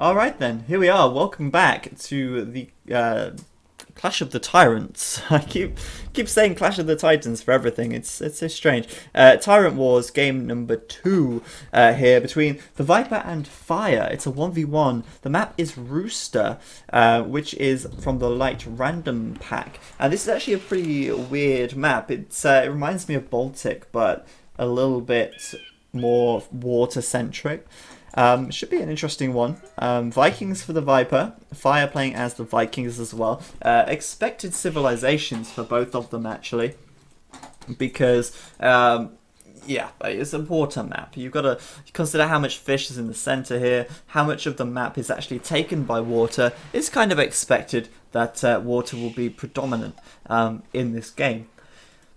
Alright then, here we are. Welcome back to the Clash of the Tyrants. I keep saying Clash of the Titans for everything. It's so strange. TyRanT Wars game number 2 here between the Viper and Fire. It's a 1v1. The map is Rooster, which is from the light random pack. And this is actually a pretty weird map. It reminds me of Baltic, but a little bit more water centric. Should be an interesting one. Vikings for the Viper, Fire playing as the Vikings as well. Expected civilizations for both of them actually, because yeah, it's a water map. You've got to consider how much fish is in the center here, how much of the map is actually taken by water. It's kind of expected that water will be predominant in this game.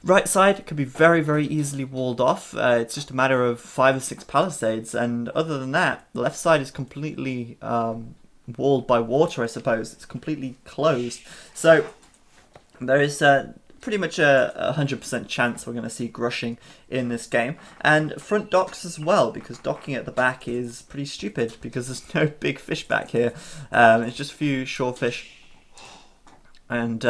Right side can be very, very easily walled off. It's just a matter of 5 or 6 palisades, and other than that, the left side is completely walled by water, I suppose. It's completely closed. So there is pretty much a 100% chance we're going to see grushing in this game. And front docks as well, because docking at the back is pretty stupid, because there's no big fish back here. It's just a few shore fish. And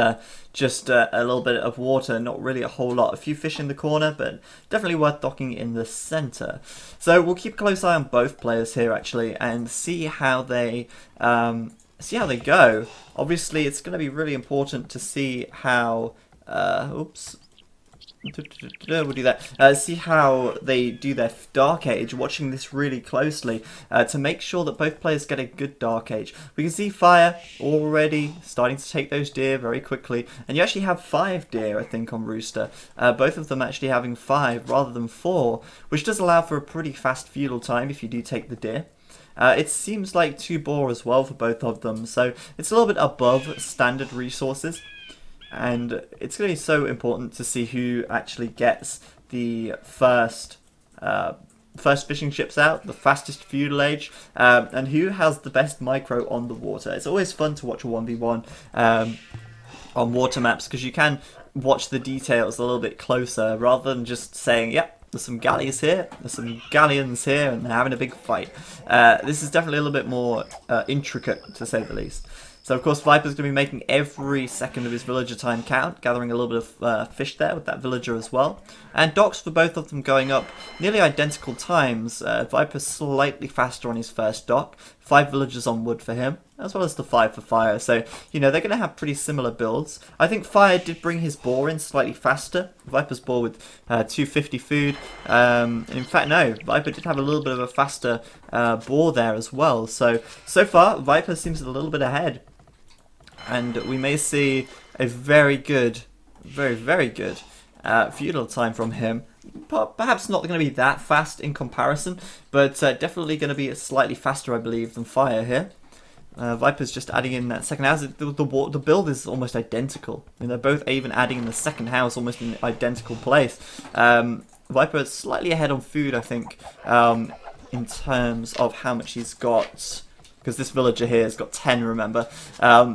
just a little bit of water, not really a whole lot. A few fish in the corner, but definitely worth docking in the center. So we'll keep a close eye on both players here actually, and see how they go. Obviously, it's going to be really important to see how. Oops. We'll do that. See how they do their Dark Age, watching this really closely to make sure that both players get a good Dark Age. We can see Fire already starting to take those deer very quickly, and you actually have 5 deer I think on Rooster, both of them actually having 5 rather than 4, which does allow for a pretty fast feudal time if you do take the deer. It seems like 2 boar as well for both of them, so it's a little bit above standard resources. And it's going to be so important to see who actually gets the first fishing ships out, the fastest feudal age, and who has the best micro on the water. It's always fun to watch a 1v1 on water maps, because you can watch the details a little bit closer, rather than just saying, yep, there's some galleys here, there's some galleons here, and they're having a big fight. This is definitely a little bit more intricate, to say the least. So of course Viper's going to be making every second of his villager time count, gathering a little bit of fish there with that villager as well. And docks for both of them going up nearly identical times. Viper's slightly faster on his first dock, 5 villagers on wood for him, as well as the 5 for Fire. So, you know, they're going to have pretty similar builds. I think Fire did bring his boar in slightly faster. Viper's boar with 250 food. In fact, no, Viper did have a little bit of a faster boar there as well. So far, Viper seems a little bit ahead. And we may see a very good, very good feudal time from him. Perhaps not going to be that fast in comparison, but definitely going to be slightly faster, I believe, than Fire here. Viper's just adding in that second house. The build is almost identical. I mean, they're both even adding in the second house, almost in an identical place. Viper is slightly ahead on food, I think, in terms of how much he's got. Because this villager here has got 10, remember.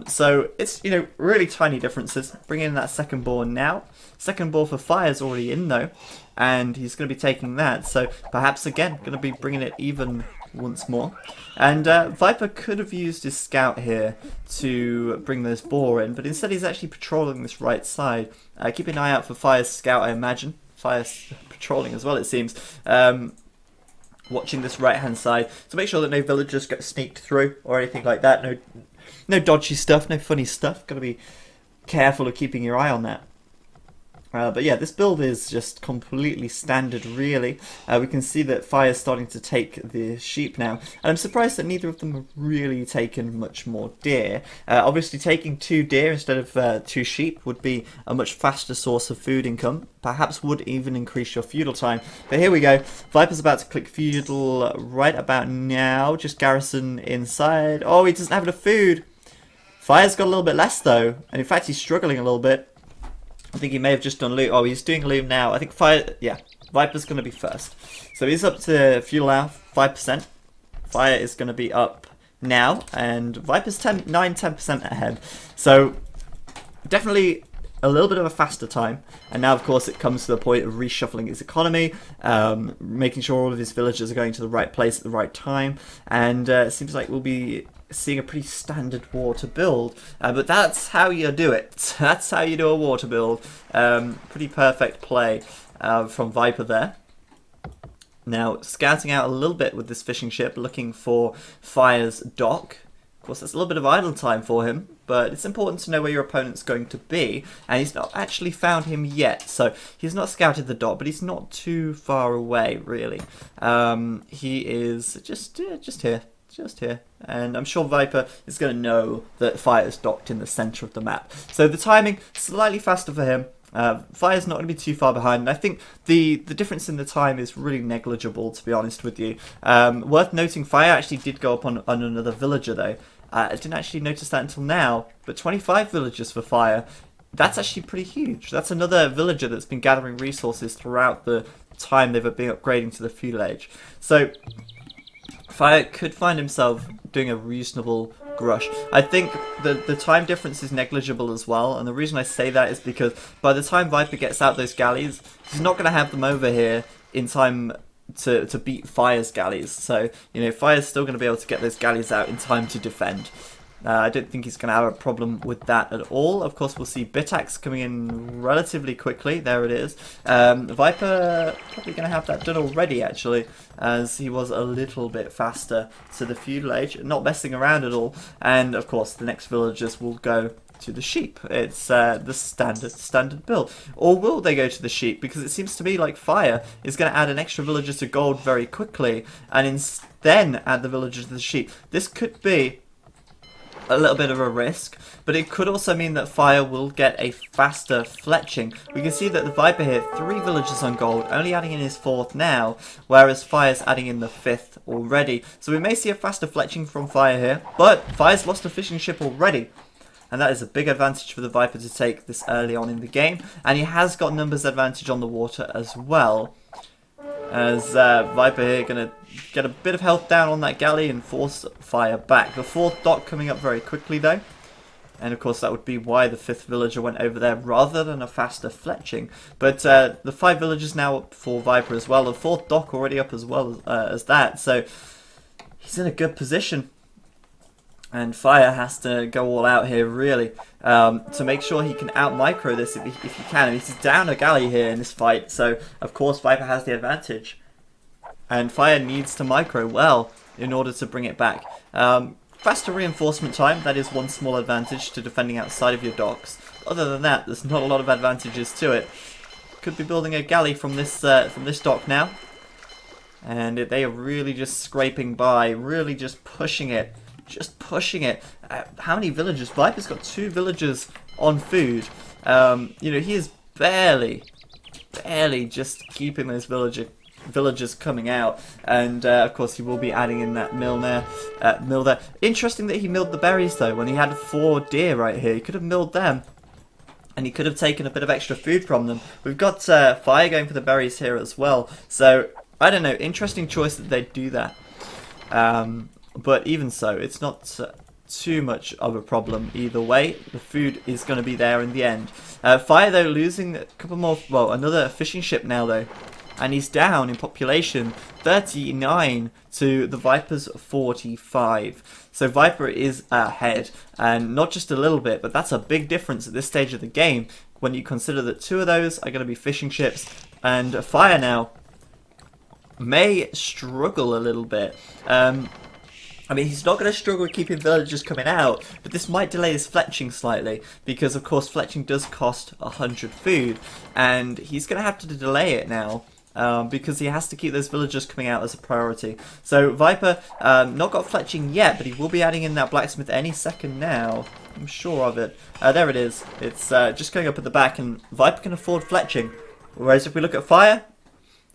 So it's, you know, really tiny differences. Bring in that second boar now. Second boar for Fire's already in though, and he's going to be taking that. So perhaps again, going to be bringing it even once more. And Viper could have used his scout here to bring those boar in, but instead he's actually patrolling this right side. Keep an eye out for Fire's scout, I imagine. Fire's patrolling as well, it seems. Watching this right hand side to make sure that no villagers get sneaked through or anything like that. No dodgy stuff, no funny stuff. Got to be careful of keeping your eye on that. But yeah, this build is just completely standard, really. We can see that Fire's starting to take the sheep now. And I'm surprised that neither of them have really taken much more deer. Obviously, taking 2 deer instead of 2 sheep would be a much faster source of food income. Perhaps would even increase your feudal time. But here we go. Viper's about to click feudal right about now. Just garrison inside. Oh, he doesn't have enough food. Fire's got a little bit less, though. And in fact, he's struggling a little bit. I think he may have just done loot. Oh, he's doing loot now. I think Viper's going to be first. So he's up to fuel now, 5%. Fire is going to be up now, and Viper's 9-10% ahead. So definitely a little bit of a faster time, and now of course it comes to the point of reshuffling his economy, making sure all of his villagers are going to the right place at the right time, and it seems like we'll be seeing a pretty standard war to build, but that's how you do it. That's how you do a war to build. Pretty perfect play from Viper there. Now, scouting out a little bit with this fishing ship, looking for Fire's dock. Of course, that's a little bit of idle time for him, but it's important to know where your opponent's going to be, and he's not actually found him yet. So he's not scouted the dock, but he's not too far away, really. He is just here, and I'm sure Viper is going to know that Fire's docked in the center of the map. So the timing slightly faster for him. Fire's not going to be too far behind, and I think the difference in the time is really negligible, to be honest with you. Worth noting, Fire actually did go up on another villager, though. I didn't actually notice that until now, but 25 villagers for Fire, that's actually pretty huge. That's another villager that's been gathering resources throughout the time they've been upgrading to the Feudal Age. So Fire could find himself doing a reasonable rush. I think the time difference is negligible as well, and the reason I say that is because by the time Viper gets out those galleys, he's not going to have them over here in time to beat Fire's galleys. So, you know, Fire's still going to be able to get those galleys out in time to defend. I don't think he's going to have a problem with that at all. Of course, we'll see Bitax coming in relatively quickly. There it is. Viper probably going to have that done already, actually, as he was a little bit faster to the Feudal Age, not messing around at all. And, of course, the next villagers will go to the sheep. It's the standard build. Or will they go to the sheep? Because it seems to me like Fire is going to add an extra villager to gold very quickly, and then add the villager to the sheep. This could be a little bit of a risk, but it could also mean that Fire will get a faster fletching. We can see that the Viper here, 3 villagers on gold, only adding in his 4th now, whereas Fire's adding in the 5th already. So we may see a faster fletching from Fire here, but Fire's lost a fishing ship already, and that is a big advantage for the Viper to take this early on in the game, and he has got numbers advantage on the water as well, as Viper here going to get a bit of health down on that galley and force Fire back. The 4th dock coming up very quickly though, and of course that would be why the 5th villager went over there rather than a faster fletching. But the 5 villagers now up for Viper as well, the 4th dock already up as well as that, so he's in a good position. And Fire has to go all out here, really, to make sure he can out-micro this if he can. And he's down a galley here in this fight, so of course Viper has the advantage. And Fire needs to micro well in order to bring it back. Faster reinforcement time, that is one small advantage to defending outside of your docks. Other than that, there's not a lot of advantages to it. Could be building a galley from this dock now. And they are really just scraping by, really just pushing it. Just pushing it. How many villagers? Viper's got 2 villagers on food. You know, he is barely just keeping those villagers coming out. And of course, he will be adding in that mill there. Interesting that he milled the berries though. When he had 4 deer right here, he could have milled them, and he could have taken a bit of extra food from them. We've got Fire going for the berries here as well. So I don't know. Interesting choice that they do that. But even so, it's not too much of a problem either way. The food is going to be there in the end. Fire, though, losing a couple more... Well, another fishing ship now, though. And he's down in population, 39 to the Viper's 45. So Viper is ahead. And not just a little bit, but that's a big difference at this stage of the game, when you consider that 2 of those are going to be fishing ships. And Fire now may struggle a little bit. I mean, he's not going to struggle with keeping villagers coming out, but this might delay his fletching slightly, because of course fletching does cost 100 food, and he's going to have to delay it now, because he has to keep those villagers coming out as a priority. So Viper, not got fletching yet, but he will be adding in that blacksmith any second now. I'm sure of it. There it is. It's just going up at the back, and Viper can afford fletching, whereas if we look at Fire,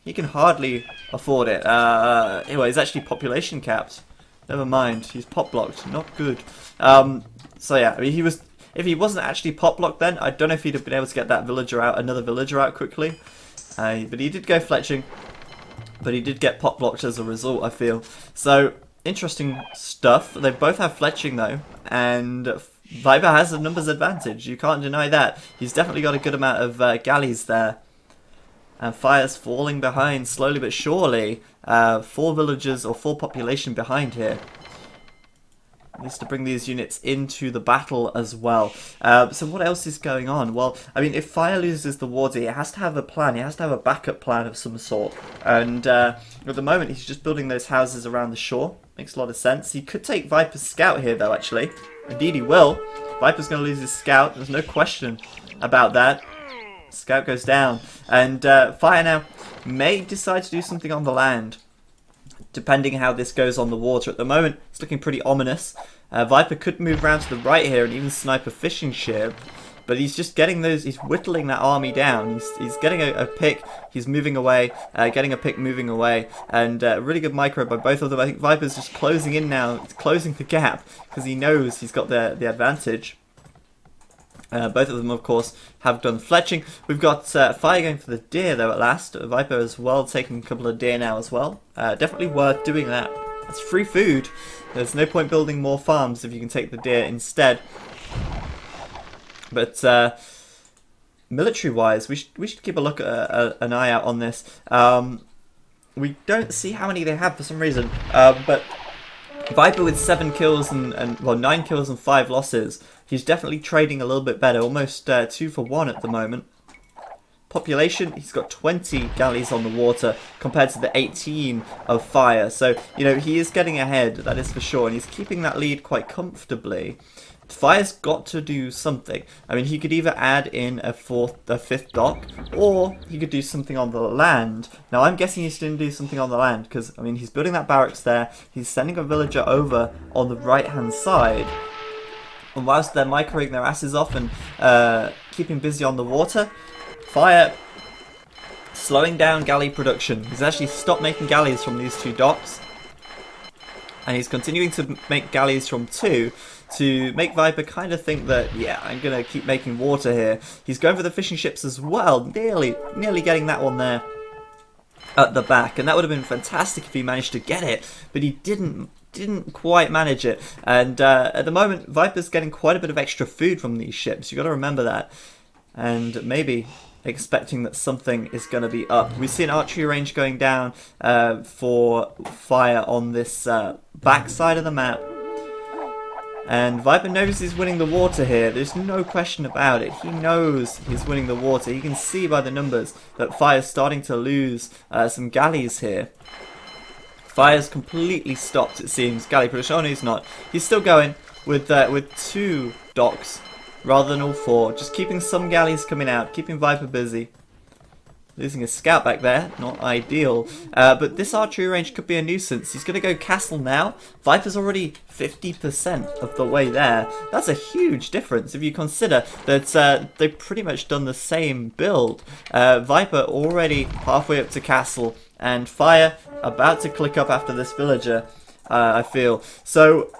he can hardly afford it. Anyway, he's actually population capped. Never mind, he's pop blocked. Not good. So yeah, I mean, if he wasn't actually pop blocked, then I don't know if he'd have been able to get that another villager out quickly. But he did go fletching, but he did get pop blocked as a result, I feel. So interesting stuff. They both have fletching though, and Viper has a numbers advantage. You can't deny that. He's definitely got a good amount of galleys there. And Fire's falling behind slowly but surely. 4 villagers or 4 population behind here. Needs to bring these units into the battle as well. So what else is going on? Well, I mean, if Fire loses the water, he has to have a plan. He has to have a backup plan of some sort. And at the moment, he's just building those houses around the shore. Makes a lot of sense. He could take Viper's scout here, though, actually. Indeed, he will. Viper's going to lose his scout. There's no question about that. Scout goes down. And Fire now may decide to do something on the land, depending how this goes on the water. At the moment, it's looking pretty ominous. Viper could move around to the right here and even snipe a fishing ship, but he's just getting those, he's whittling that army down. He's getting a pick, he's moving away, getting a pick, moving away, and really good micro by both of them. I think Viper's just closing in now, it's closing the gap, because he knows he's got the advantage. Both of them, of course, have done fletching. We've got Fire going for the deer, though, at last. Viper as well, taking a couple of deer now as well. Definitely worth doing that. It's free food. There's no point building more farms if you can take the deer instead. But military-wise, we should keep a look at an eye out on this. We don't see how many they have for some reason, but Viper with 7 kills and well, 9 kills and 5 losses. He's definitely trading a little bit better, almost 2 for 1 at the moment. Population, he's got 20 galleys on the water compared to the 18 of Fire. So, you know, he is getting ahead, that is for sure, and he's keeping that lead quite comfortably. Fire's got to do something. I mean, he could either add in a 5th dock, or he could do something on the land. Now, I'm guessing he's going to do something on the land, because, I mean, he's building that barracks there, he's sending a villager over on the right-hand side. And whilst they're microing their asses off and keeping busy on the water, Fire slowing down galley production. He's actually stopped making galleys from these 2 docks, and he's continuing to make galleys from 2 to make Viper kind of think that, yeah, I'm going to keep making water here. He's going for the fishing ships as well, nearly getting that one there at the back, and that would have been fantastic if he managed to get it, but he didn't quite manage it. And at the moment, Viper's getting quite a bit of extra food from these ships. You've got to remember that, and maybe expecting that something is going to be up. We see an archery range going down for Fire on this back side of the map. And Viper knows he's winning the water here. There's no question about it. He knows he's winning the water. You can see by the numbers that Fire's starting to lose some galleys here. Fire's completely stopped, it seems. Galley production. Oh, no, he's not. He's still going with 2 docks rather than all 4. Just keeping some galleys coming out, keeping Viper busy. Losing a scout back there, not ideal. But this archery range could be a nuisance. He's going to go castle now. Viper's already 50% of the way there. That's a huge difference if you consider that they've pretty much done the same build. Viper already halfway up to castle, and Fire about to click up after this villager, I feel. So,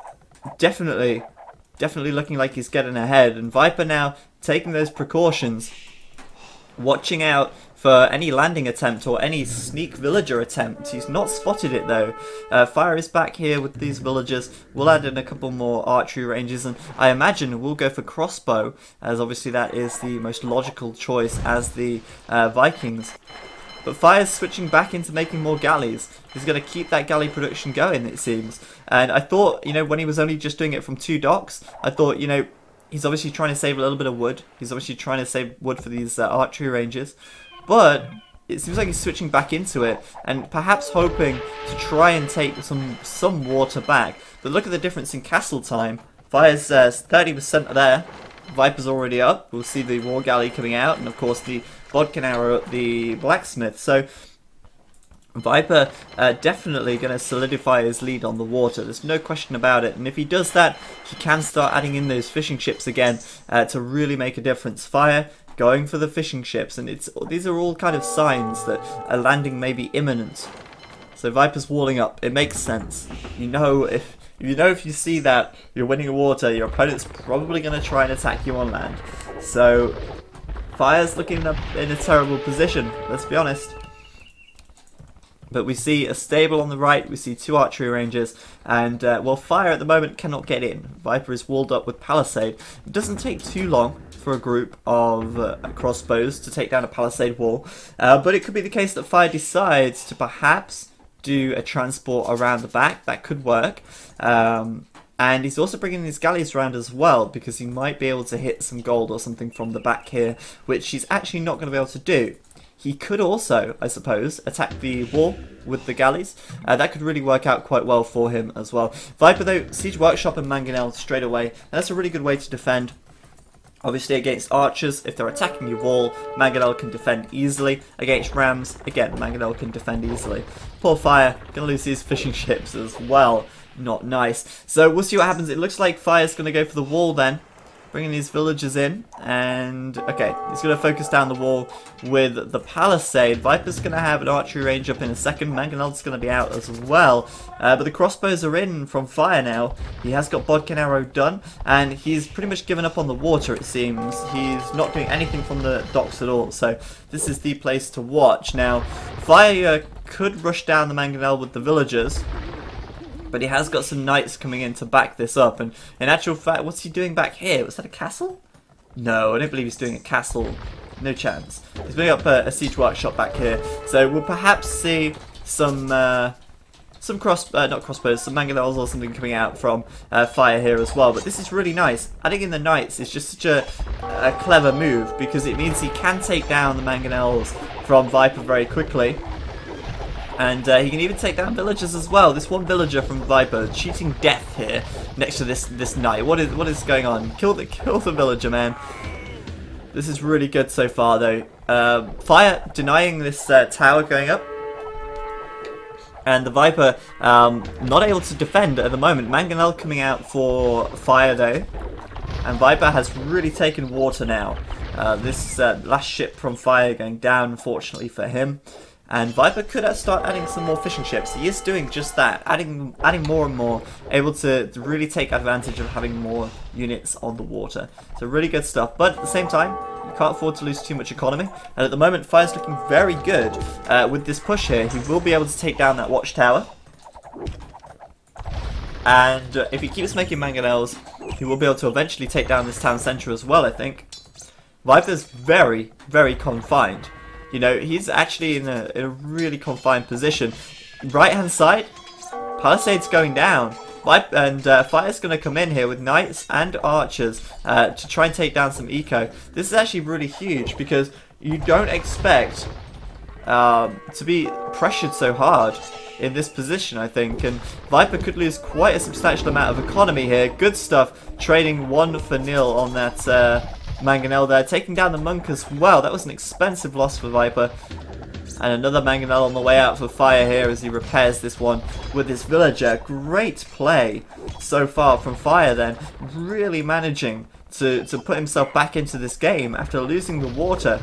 definitely looking like he's getting ahead. And Viper now taking those precautions, watching out for any landing attempt or any sneak villager attempt. He's not spotted it though. Fire is back here with these villagers. We'll add in a couple more archery ranges, and I imagine we'll go for crossbow, as obviously that is the most logical choice as the Vikings. But Fire's switching back into making more galleys. He's going to keep that galley production going, it seems. And I thought, you know, when he was only just doing it from 2 docks, I thought, you know, he's obviously trying to save a little bit of wood. He's obviously trying to save wood for these archery ranges. But it seems like he's switching back into it, and perhaps hoping to try and take some water back. But look at the difference in castle time. Fire's 30% there. Viper's already up. We'll see the war galley coming out, and of course the bodkin arrow at the blacksmith. So Viper definitely going to solidify his lead on the water. There's no question about it. And if he does that, he can start adding in those fishing ships again to really make a difference. Fire going for the fishing ships, and these are all kind of signs that a landing may be imminent. So Viper's walling up. It makes sense. You know if you see that you're winning water, your opponent's probably going to try and attack you on land. So Fire's looking up in a terrible position, let's be honest. But we see a stable on the right, we see 2 archery ranges, and well, Fire at the moment cannot get in. Viper is walled up with Palisade. It doesn't take too long for a group of crossbows to take down a Palisade wall, but it could be the case that Fire decides to perhaps do a transport around the back. That could work. And he's also bringing his galleys around as well, because he might be able to hit some gold or something from the back here, which he's actually not going to be able to do. He could also, I suppose, attack the wall with the galleys. That could really work out quite well for him as well. Viper, though, Siege Workshop and Mangonel straight away. And that's a really good way to defend. Obviously, against archers, if they're attacking your wall, Mangonel can defend easily. Against rams, again, Mangonel can defend easily. Poor Fire, going to lose his fishing ships as well. Not nice. So we'll see what happens. It looks like Fire's going to go for the wall then. Bringing these villagers in, and okay, he's going to focus down the wall with the Palisade. Viper's going to have an archery range up in a second. Mangonel's going to be out as well, but the crossbows are in from Fire now. He has got Bodkin Arrow done, and he's pretty much given up on the water, it seems. He's not doing anything from the docks at all, so this is the place to watch. Now, Fire could rush down the Mangonel with the villagers, but he has got some knights coming in to back this up. And in actual fact, what's he doing back here? Was that a castle? No, I don't believe he's doing a castle. No chance. He's bringing up a siege workshop back here. So we'll perhaps see some not crossbows, some mangonels or something coming out from Fire here as well. But this is really nice. Adding in the knights is just such a clever move, because it means he can take down the mangonels from Viper very quickly. And he can even take down villagers as well. This one villager from Viper cheating death here next to this knight. What is going on? Kill the villager, man. This is really good so far, though. Fire denying this tower going up, and the Viper not able to defend at the moment. Mangonel coming out for Fire though, and Viper has really taken water now. This last ship from Fire going down, unfortunately for him. And Viper could start adding some more fishing ships. He is doing just that, adding more and more, able to really take advantage of having more units on the water. So really good stuff. But at the same time, you can't afford to lose too much economy. And at the moment, Fire's looking very good with this push here. He will be able to take down that watchtower. And if he keeps making mangonels, he will be able to eventually take down this town centre as well, I think. Viper's very, very confined. You know, he's actually in a really confined position. Right hand side, Palisade's going down. And Fire's going to come in here with knights and archers to try and take down some eco. This is actually really huge, because you don't expect to be pressured so hard in this position, I think. And Viper could lose quite a substantial amount of economy here. Good stuff. Trading 1 for 0 on that Mangonel there, taking down the monk as well. That was an expensive loss for Viper. And another Mangonel on the way out for Fire here as he repairs this one with his villager. Great play so far from Fire then, really managing to put himself back into this game after losing the water.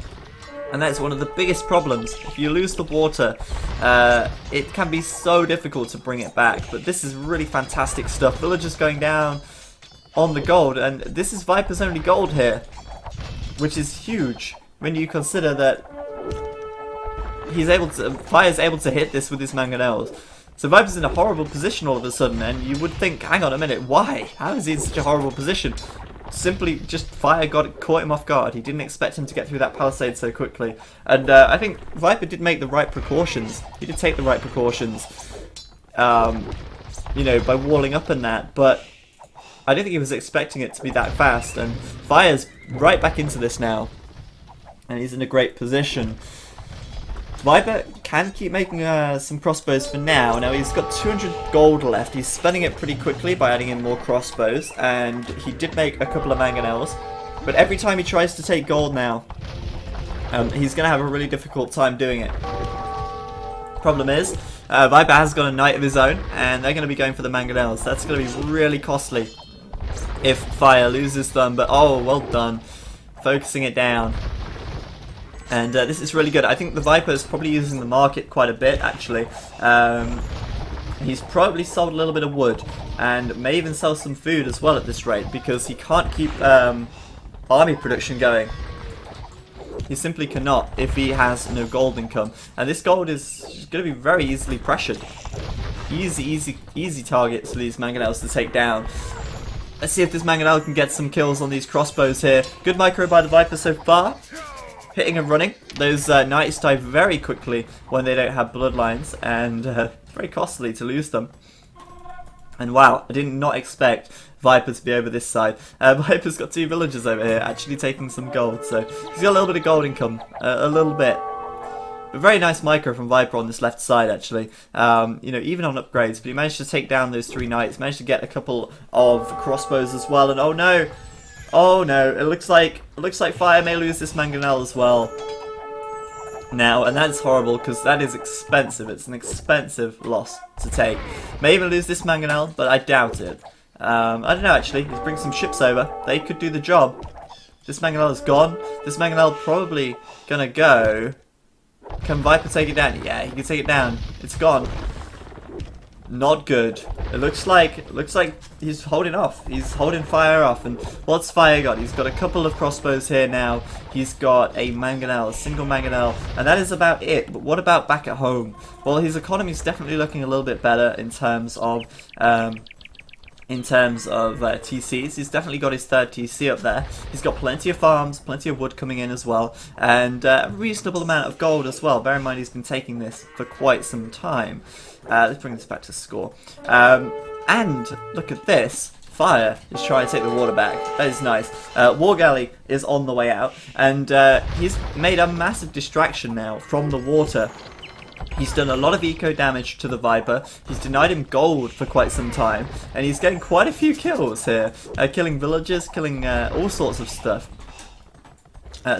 And that's one of the biggest problems. If you lose the water, it can be so difficult to bring it back. But this is really fantastic stuff. Villagers going down on the gold, and this is Viper's only gold here, which is huge when you consider that Fire's able to hit this with his mangonels. So Viper's in a horrible position all of a sudden, and you would think, hang on a minute, why? How is he in such a horrible position? Simply just Fire caught him off guard. He didn't expect him to get through that palisade so quickly. And I think Viper did make the right precautions. He did take the right precautions, you know, by walling up and that, but I don't think he was expecting it to be that fast. And Fire's right back into this now, and he's in a great position. Viper can keep making some crossbows for now. Now he's got 200 gold left. He's spending it pretty quickly by adding in more crossbows, and he did make a couple of mangonels. But every time he tries to take gold now, he's going to have a really difficult time doing it. Problem is, Viper has got a knight of his own, and they're going to be going for the mangonels. That's going to be really costly if Fire loses them. But oh, well done, focusing it down. And this is really good. I think the Viper is probably using the market quite a bit, actually. He's probably sold a little bit of wood, and may even sell some food as well at this rate, because he can't keep army production going. He simply cannot if he has no gold income. And this gold is going to be very easily pressured. Easy targets for these mangonels to take down. Let's see if this mangonel can get some kills on these crossbows here. Good micro by the Viper so far. Hitting and running. Those knights die very quickly when they don't have bloodlines, and very costly to lose them. And wow, I did not expect Viper to be over this side. Viper's got 2 villagers over here actually taking some gold, so he's got a little bit of gold income, a little bit. A very nice micro from Viper on this left side actually, you know, even on upgrades, but he managed to take down those 3 knights, managed to get a couple of crossbows as well, and oh no, it looks like Fire may lose this mangonel as well now, and that's horrible because that is expensive. It's an expensive loss to take. May even lose this mangonel, but I doubt it. I don't know actually. He's bringing some ships over. They could do the job. This mangonel is gone. This mangonel probably gonna go. Can Viper take it down? Yeah, he can take it down. It's gone. Not good. It looks like he's holding off. He's holding Fire off. And what's Fire got? He's got a couple of crossbows here now. He's got a mangonel, a single mangonel, and that is about it. But what about back at home? Well, his economy is definitely looking a little bit better in terms of TCs. He's definitely got his 3rd TC up there. He's got plenty of farms, plenty of wood coming in as well, and a reasonable amount of gold as well. Bear in mind he's been taking this for quite some time. Let's bring this back to score. And look at this. Fire is trying to take the water back. That is nice. War Galley is on the way out, and he's made a massive distraction now from the water. He's done a lot of eco damage to the Viper. He's denied him gold for quite some time, and he's getting quite a few kills here, killing villagers, killing all sorts of stuff.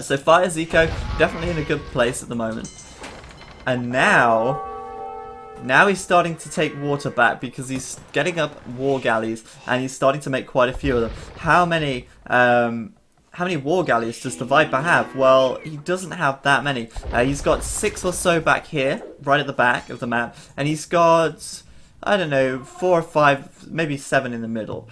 So Fire's eco definitely in a good place at the moment, and now he's starting to take water back because he's getting up war galleys, and he's starting to make quite a few of them. How many war galleys does the Viper have? Well, he doesn't have that many. He's got 6 or so back here, right at the back of the map, and he's got, I don't know, 4 or 5, maybe 7 in the middle.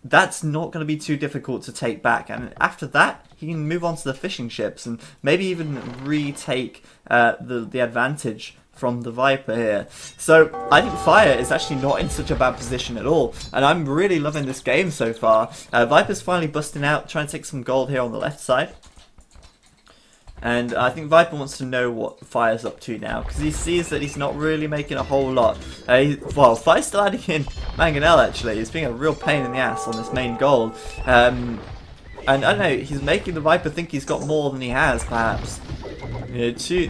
That's not going to be too difficult to take back, and after that, he can move on to the fishing ships and maybe even retake the advantage from the Viper here. So I think Fire is actually not in such a bad position at all, and I'm really loving this game so far. Viper's finally busting out, trying to take some gold here on the left side, and I think Viper wants to know what Fire's up to now, because he sees that he's not really making a whole lot. Well, Fire's still adding in mangonel actually. He's being a real pain in the ass on this main gold, and I don't know, he's making the Viper think he's got more than he has, perhaps. You know, two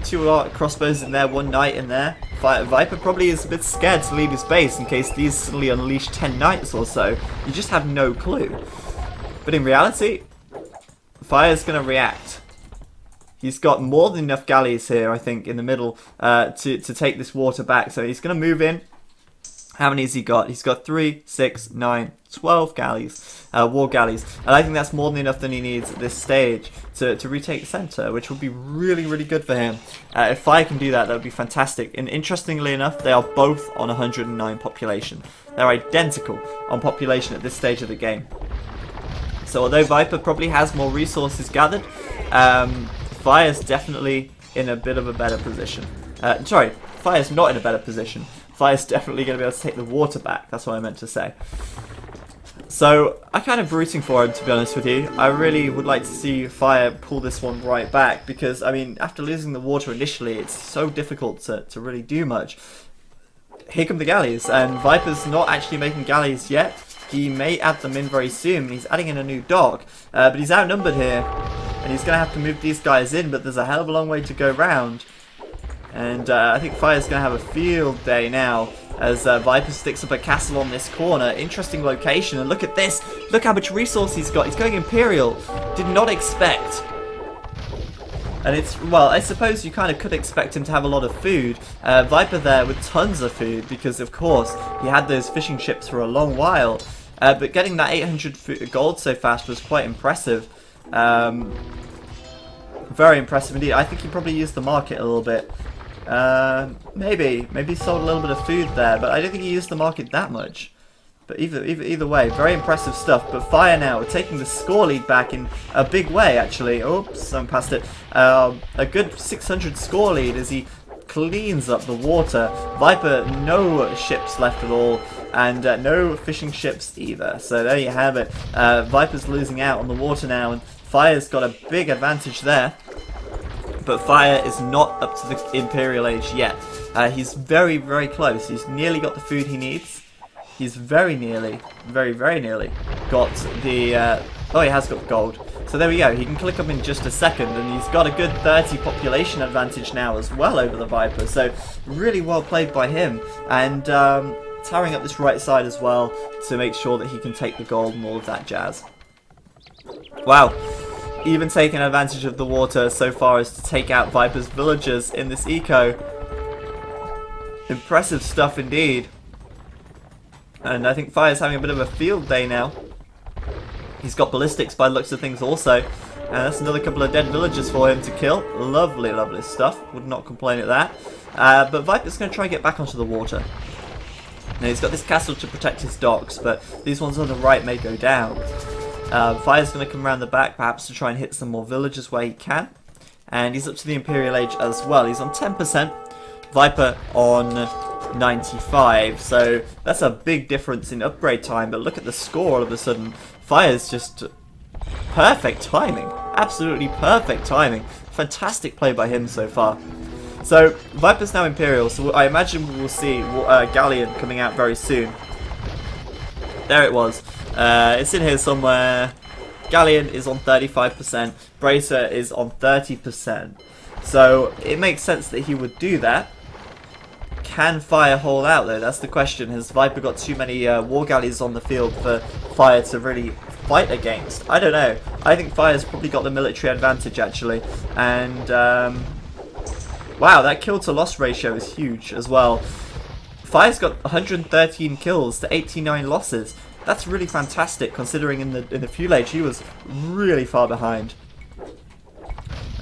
crossbows in there, 1 knight in there. Viper probably is a bit scared to leave his base in case these suddenly unleash 10 knights or so. You just have no clue. But in reality, Fire's going to react. He's got more than enough galleys here, I think, in the middle to take this water back. So he's going to move in. How many has he got? He's got 3, 6, 9, 12 galleys, war galleys, and I think that's more than enough that he needs at this stage to retake the centre, which would be really, really good for him. If Fire can do that, that would be fantastic. And interestingly enough, they are both on 109 population. They're identical on population at this stage of the game. So although Viper probably has more resources gathered, Fire's definitely in a bit of a better position. Sorry, Fire's not in a better position. Fire's definitely going to be able to take the water back. That's what I meant to say. So, I'm kind of rooting for him, to be honest with you. I really would like to see Fire pull this one right back, because, I mean, after losing the water initially, it's so difficult to really do much. Here come the galleys, and Viper's not actually making galleys yet. He may add them in very soon. He's adding in a new dock, but he's outnumbered here, and he's going to have to move these guys in, but there's a hell of a long way to go round. And I think Fire's going to have a field day now as Viper sticks up a castle on this corner. Interesting location, and look at this. Look how much resource he's got. He's going Imperial. Did not expect. And it's, well, I suppose you kind of could expect him to have a lot of food. Viper there with tons of food because, of course, he had those fishing ships for a long while. But getting that 800 gold so fast was quite impressive. Very impressive indeed. I think he probably used the market a little bit. Maybe he sold a little bit of food there, but I don't think he used the market that much. But either way, very impressive stuff. But Fire now taking the score lead back in a big way, actually. Oops, I'm past it. A good 600 score lead as he cleans up the water. Viper, no ships left at all, and no fishing ships either. So there you have it. Viper's losing out on the water now, and Fire's got a big advantage there. But Fire is not up to the Imperial Age yet. He's very, very close. He's nearly got the food he needs. He's very nearly, very nearly got the... oh, he has got the gold. So there we go. He can click up in just a second, and he's got a good 30 population advantage now as well over the Viper. So really well played by him. And towering up this right side as well to make sure that he can take the gold and all of that jazz. Wow. Even taking advantage of the water so far as to take out Viper's villagers in this eco. Impressive stuff indeed. And I think Fire's having a bit of a field day now. He's got ballistics by the looks of things also. And that's another couple of dead villagers for him to kill. Lovely, lovely stuff. Would not complain at that. But Viper's going to try and get back onto the water. Now he's got this castle to protect his docks, but these ones on the right may go down. Fire's going to come around the back perhaps to try and hit some more villagers where he can. And he's up to the Imperial Age as well. He's on 10%. Viper on 95, so that's a big difference in upgrade time. But look at the score all of a sudden. Fire's just perfect timing, absolutely perfect timing. Fantastic play by him so far. So Viper's now Imperial, so I imagine we will see Galleon coming out very soon. There it was. It's in here somewhere. Galleon is on 35%, Bracer is on 30%, so it makes sense that he would do that. Can Fire hold out though? That's the question. Has Viper got too many war galleys on the field for Fire to really fight against? I don't know. I think Fire's probably got the military advantage actually. And wow, that kill to loss ratio is huge as well. Fire's got 113 kills to 89 losses. That's really fantastic considering in the Feudal Age he was really far behind.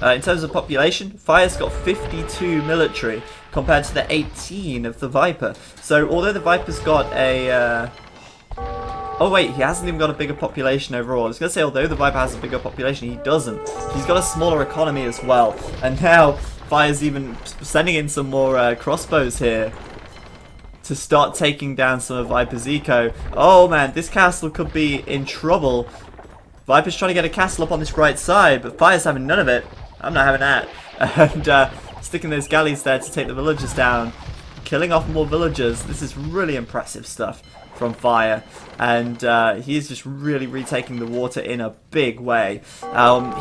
In terms of population, Fire's got 52 military compared to the 18 of the Viper. So although the Viper's got a... oh wait, he hasn't even got a bigger population overall. I was going to say although the Viper has a bigger population, he doesn't. He's got a smaller economy as well. And now Fire's even sending in some more crossbows here to start taking down some of Viper's eco. Oh man, this castle could be in trouble. Viper's trying to get a castle up on this right side, but Fire's having none of it. I'm not having that. And sticking those galleys there to take the villagers down. Killing off more villagers. This is really impressive stuff from Fire. And he's just really retaking the water in a big way.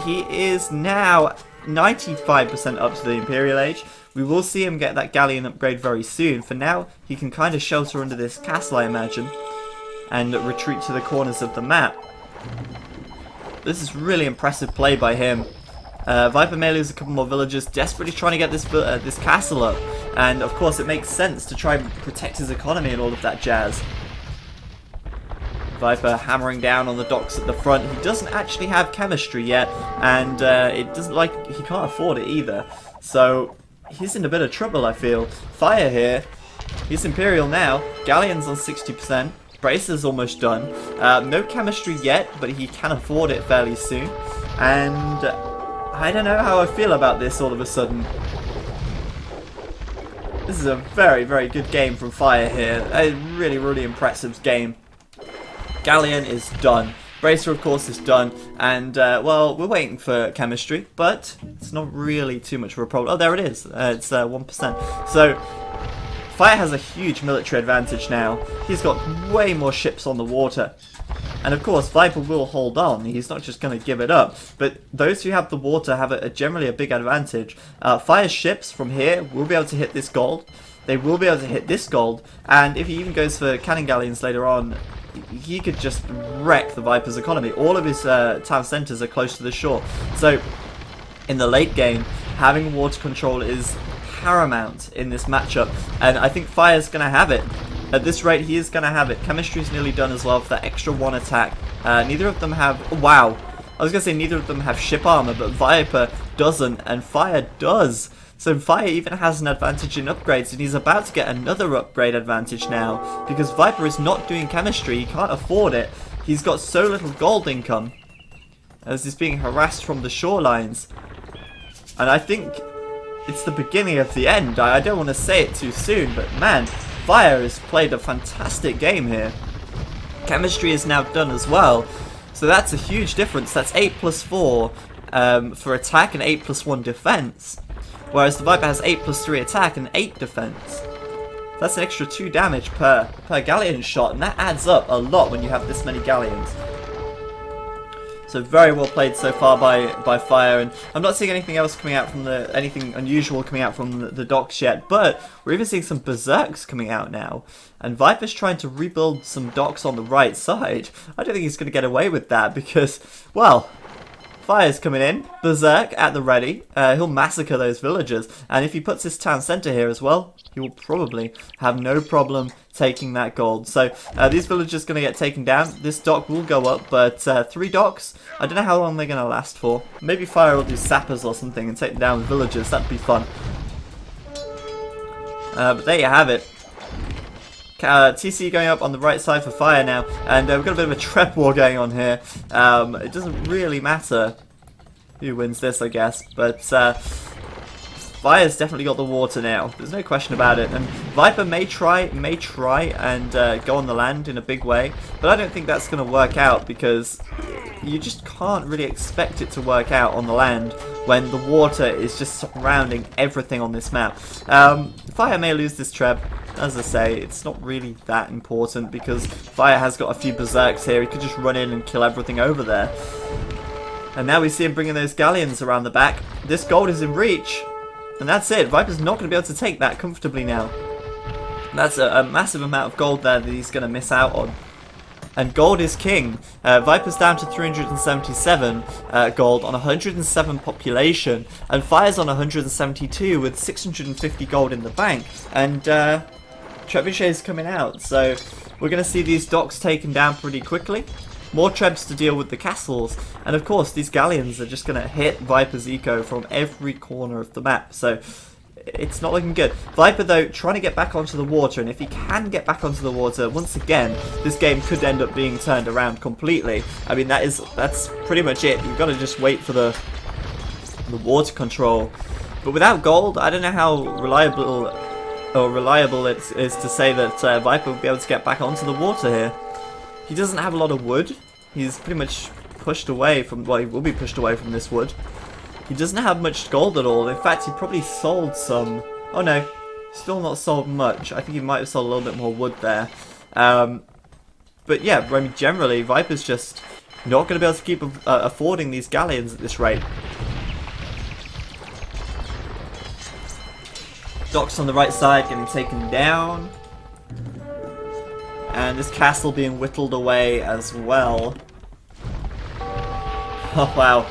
He is now 95% up to the Imperial Age. We will see him get that galleon upgrade very soon. For now, he can kind of shelter under this castle, I imagine, and retreat to the corners of the map. This is really impressive play by him. Viper may lose a couple more villagers, desperately trying to get this castle up. And of course it makes sense to try and protect his economy and all of that jazz. Viper hammering down on the docks at the front. He doesn't actually have chemistry yet, and it doesn't he can't afford it either. So he's in a bit of trouble, I feel. Fire here. He's Imperial now. Galleon's on 60%. Bracer's almost done. No chemistry yet, but he can afford it fairly soon. And I don't know how I feel about this all of a sudden. This is a very, very good game from Fire here. A really, really impressive game. Galleon is done. Bracer, of course, is done. And, well, we're waiting for chemistry, but it's not really too much of a problem. Oh, there it is. It's 1%. So Fire has a huge military advantage now. He's got way more ships on the water. And of course, Viper will hold on. He's not just going to give it up. But those who have the water have generally a big advantage. Fire's ships from here will be able to hit this gold. They will be able to hit this gold. And if he even goes for cannon galleons later on, he could just wreck the Viper's economy. All of his town centres are close to the shore. So in the late game, having water control is paramount in this matchup. And I think Fire's going to have it. At this rate, he is going to have it. Chemistry's nearly done as well for that extra one attack. Neither of them have... Oh, wow. I was going to say neither of them have ship armor, but Viper doesn't, and Fire does. So Fire even has an advantage in upgrades, and he's about to get another upgrade advantage now, because Viper is not doing chemistry, he can't afford it. He's got so little gold income, as he's being harassed from the shorelines. And I think it's the beginning of the end. I don't want to say it too soon, but man, Fire has played a fantastic game here. Chemistry is now done as well, so that's a huge difference. That's 8+4 for attack and 8+1 defense. Whereas the Viper has 8+3 attack and 8 defense. That's an extra 2 damage per galleon shot, and that adds up a lot when you have this many galleons. So very well played so far by Fire, and I'm not seeing anything else coming out from anything unusual coming out from the docks yet, but we're even seeing some berserks coming out now. And Viper's trying to rebuild some docks on the right side. I don't think he's going to get away with that because, well, Fire's coming in, berserk at the ready. He'll massacre those villagers, and if he puts his town centre here as well, he will probably have no problem taking that gold. So these villagers going to get taken down. This dock will go up, but 3 docks, I don't know how long they're going to last for. Maybe Fire will do sappers or something and take them down with villagers. That'd be fun. But there you have it. TC going up on the right side for Fire now, and we've got a bit of a trap war going on here. It doesn't really matter who wins this, I guess, but Fire's definitely got the water now. There's no question about it, and Viper may try and go on the land in a big way, but I don't think that's going to work out because you just can't really expect it to work out on the land when the water is just surrounding everything on this map. Fire may lose this treb. As I say, it's not really that important because Fire has got a few berserks here. He could just run in and kill everything over there. And now we see him bringing those galleons around the back. This gold is in reach. And that's it. Viper's not going to be able to take that comfortably now. That's a massive amount of gold there that he's going to miss out on. And gold is king. Viper's down to 377 gold on 107 population. And Fire's on 172 with 650 gold in the bank. And Trebuchet's coming out, so we're going to see these docks taken down pretty quickly. More trebs to deal with the castles, and of course these galleons are just going to hit Viper's eco from every corner of the map, so it's not looking good. Viper though trying to get back onto the water, and if he can get back onto the water, once again this game could end up being turned around completely. I mean that's pretty much it. You've got to just wait for the water control. But without gold, I don't know how reliable it is to say that Viper will be able to get back onto the water here. He doesn't have a lot of wood. He's pretty much pushed away from, well, he will be pushed away from this wood. He doesn't have much gold at all. In fact, he probably sold some. Oh no, still not sold much. I think he might have sold a little bit more wood there. But yeah, I mean, generally, Viper's just not going to be able to keep affording these galleons at this rate. Docks on the right side getting taken down. And this castle being whittled away as well. Oh wow.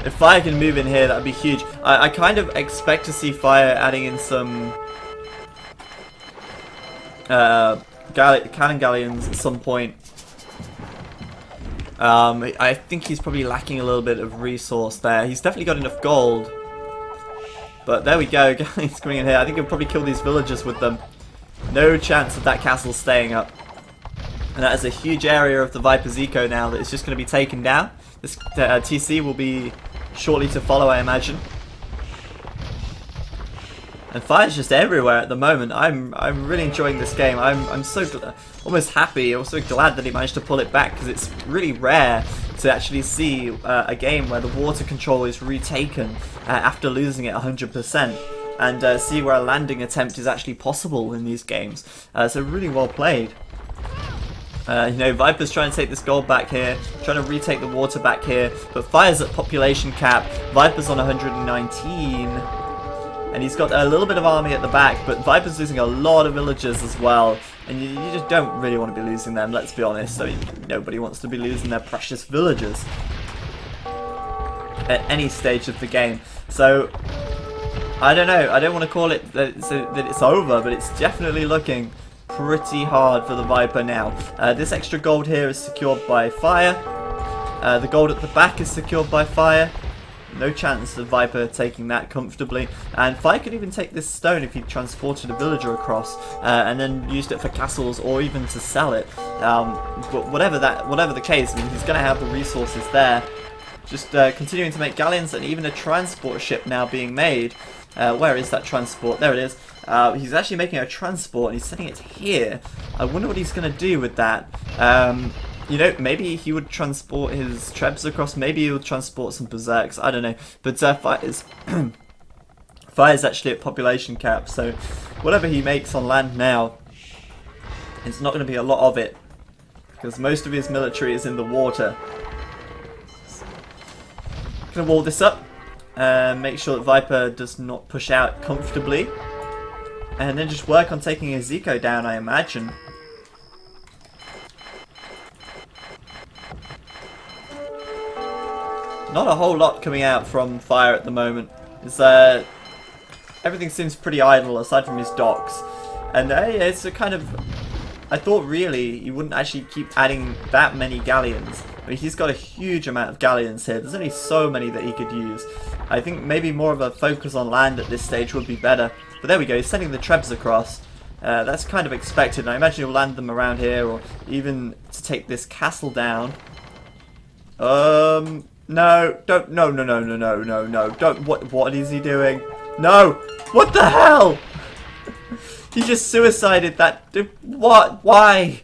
If Fire can move in here, that would be huge. I kind of expect to see Fire adding in some cannon galleons at some point. I think he's probably lacking a little bit of resource there. He's definitely got enough gold. But there we go, galleons coming in here. I think he'll probably kill these villagers with them. No chance of that castle staying up. And that is a huge area of the Viper's eco now that is just going to be taken down. This TC will be shortly to follow, I imagine. And Fire's just everywhere at the moment. I'm really enjoying this game. I'm so almost happy. I'm so glad that he managed to pull it back because it's really rare to actually see a game where the water control is retaken after losing it 100%. And see where a landing attempt is actually possible in these games. So really well played. You know, Viper's trying to take this gold back here, trying to retake the water back here, but Fire's at population cap. Viper's on 119, and he's got a little bit of army at the back, but Viper's losing a lot of villagers as well, and you just don't really want to be losing them, let's be honest. I mean, nobody wants to be losing their precious villagers at any stage of the game. So, I don't know, I don't want to call it that it's over, but it's definitely looking pretty hard for the Viper now. This extra gold here is secured by Fire. The gold at the back is secured by Fire. No chance of Viper taking that comfortably. And Fire could even take this stone if he transported a villager across and then used it for castles or even to sell it. But whatever the case, I mean, he's going to have the resources there. Just continuing to make galleons and even a transport ship now being made. Where is that transport? There it is. He's actually making a transport and he's sending it here. I wonder what he's going to do with that. You know, maybe he would transport his trebs across. Maybe he would transport some berserks. I don't know. But Fire's actually at population cap. So whatever he makes on land now, it's not going to be a lot of it. Because most of his military is in the water. Going to wall this up. Make sure that Viper does not push out comfortably. And then just work on taking his eco down, I imagine. Not a whole lot coming out from Fire at the moment. Everything seems pretty idle aside from his docks. And it's a kind of... I thought really he wouldn't actually keep adding that many galleons. I mean, he's got a huge amount of galleons here. There's only so many that he could use. I think maybe more of a focus on land at this stage would be better. But there we go, he's sending the trebs across. That's kind of expected. And I imagine he'll land them around here or even to take this castle down. No, don't, no, don't, what is he doing? No, what the hell? He just suicided that, what, why?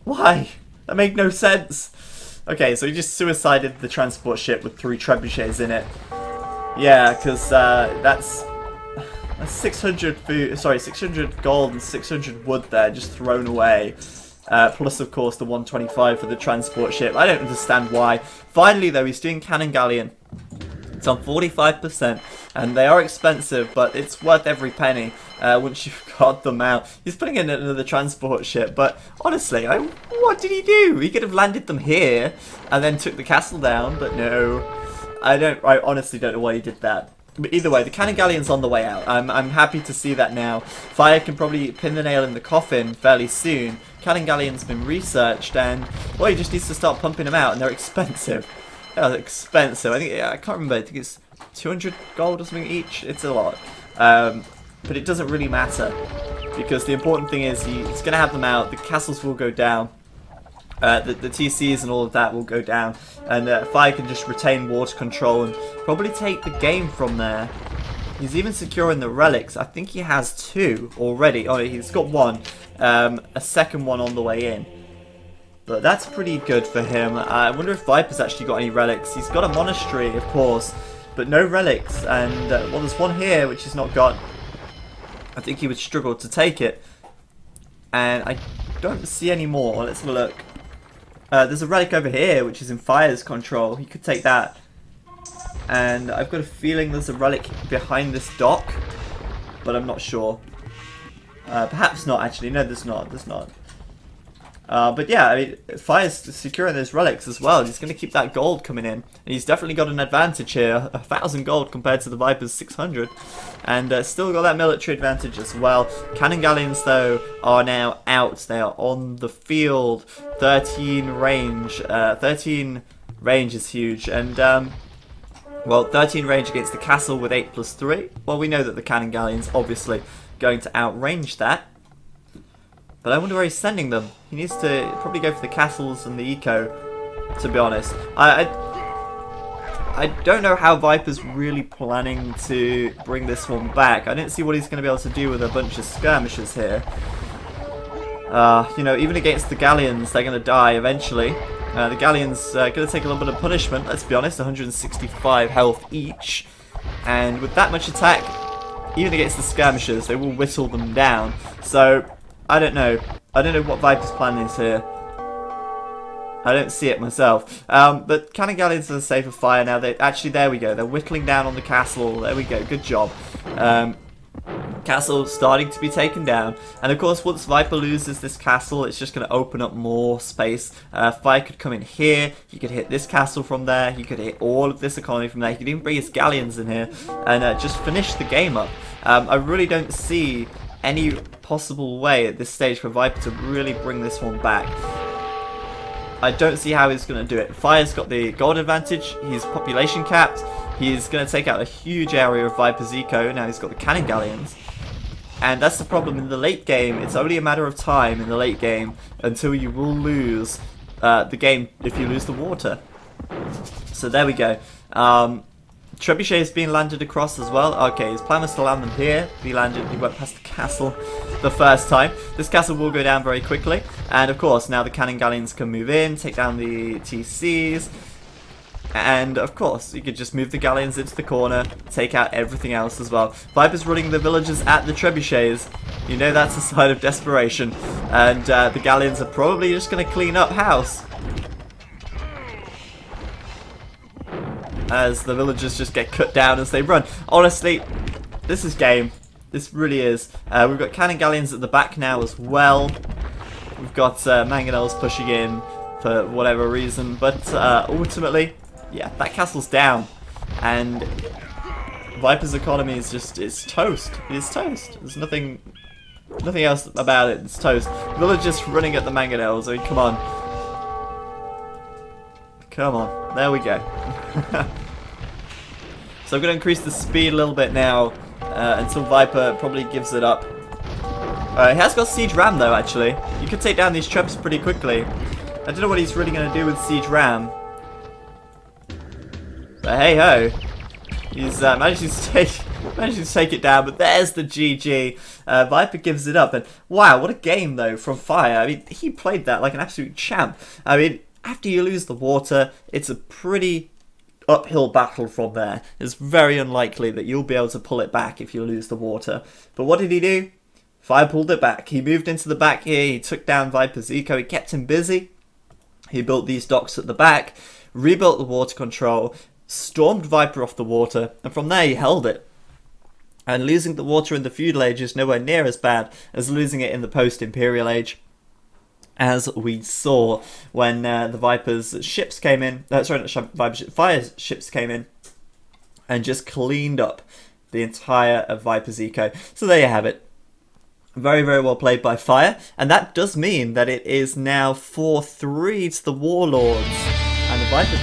That made no sense. Okay, so he just suicided the transport ship with 3 trebuchets in it. Yeah, because that's 600 food, sorry, 600 gold and 600 wood there just thrown away. Plus, of course, the 125 for the transport ship. I don't understand why. Finally, though, he's doing cannon galleon. It's on 45%, and they are expensive, but it's worth every penny once you've got them out. He's putting in another transport ship, but honestly, what did he do? He could have landed them here and then took the castle down, but no. I honestly don't know why he did that. But either way, the cannon galleon's on the way out. I'm happy to see that now. Fire can probably pin the nail in the coffin fairly soon. Cannon galleon's been researched, and well, he just needs to start pumping them out, and they're expensive. Yeah, they're expensive. I can't remember. I think it's 200 gold or something each. It's a lot, but it doesn't really matter because the important thing is he's going to have them out. The castles will go down. The TCs and all of that will go down, and Fire can just retain water control and probably take the game from there. He's even securing the relics. I think he has 2 already. Oh, he's got 1. A second one on the way in. But that's pretty good for him. I wonder if Viper's actually got any relics. He's got a monastery, of course, but no relics. And, well, there's one here which he's not got. I think he would struggle to take it. And I don't see any more. Let's have a look. There's a relic over here, which is in Fire's control. He could take that. And I've got a feeling there's a relic behind this dock, but I'm not sure. Perhaps not, actually. No, there's not. There's not. But yeah, I mean, Fire's securing those relics as well. He's going to keep that gold coming in. And he's definitely got an advantage here. 1,000 gold compared to the Viper's 600. And still got that military advantage as well. Cannon galleons, though, are now out. They are on the field. 13 range. 13 range is huge. And, well, 13 range against the castle with 8+3. Well, we know that the cannon galleon's obviously going to outrange that. But I wonder where he's sending them. He needs to probably go for the castles and the eco, to be honest. I don't know how Viper's really planning to bring this one back. I don't see what he's going to be able to do with a bunch of skirmishers here. You know, even against the galleons, they're going to die eventually. The galleons are going to take a little bit of punishment, let's be honest. 165 health each. And with that much attack, even against the skirmishers, they will whittle them down. So, I don't know. I don't know what Viper's plan is here. I don't see it myself. But cannon galleons are safe for Fire now. Actually, there we go. They're whittling down on the castle. There we go. Good job. Castle starting to be taken down. And of course, once Viper loses this castle, it's just going to open up more space. Fire could come in here. He could hit this castle from there. He could hit all of this economy from there. He could even bring his galleons in here and just finish the game up. I really don't see any possible way at this stage for Viper to really bring this one back. I don't see how he's going to do it. Fire's got the gold advantage. He's population capped. He's going to take out a huge area of Viper's eco. Now he's got the cannon galleons. And that's the problem in the late game. It's only a matter of time in the late game until you will lose the game if you lose the water. So there we go. Trebuchet is being landed across as well. Okay, his plan was to land them here. He went past the castle the first time. This castle will go down very quickly. And of course, now the cannon galleons can move in, take down the TCs. And of course, you could just move the galleons into the corner, take out everything else as well. Viper's running the villagers at the trebuchets. You know that's a sign of desperation. And the galleons are probably just going to clean up house. As the villagers just get cut down as they run. Honestly, this is game. This really is. We've got cannon galleons at the back now as well. We've got mangonels pushing in for whatever reason. But ultimately, yeah, that castle's down. And Viper's economy is just, it's toast. It is toast. There's nothing else about it. It's toast. Villagers running at the mangonels. I mean, come on. Come on. There we go. So I'm going to increase the speed a little bit now until Viper probably gives it up. He has got Siege Ram though, actually. You could take down these trebs pretty quickly. I don't know what he's really going to do with Siege Ram. But hey ho. He's managed to take it down, but there's the GG. Viper gives it up. And wow, what a game though from Fire. I mean, he played that like an absolute champ. I mean, after you lose the water, it's a pretty uphill battle from there. It's very unlikely that you'll be able to pull it back if you lose the water. But what did he do? Fire pulled it back. He moved into the back here. He took down Viper's eco. He kept him busy. He built these docks at the back, rebuilt the water control, stormed Viper off the water, and from there he held it. And losing the water in the Feudal Age is nowhere near as bad as losing it in the post-Imperial Age. As we saw when the Viper's ships came in, sorry, not Viper's ships, Fire's ships came in and just cleaned up the entire of Viper's eco. So there you have it. Very, very well played by Fire. And that does mean that it is now 4-3 to the Warlords. And the Viper's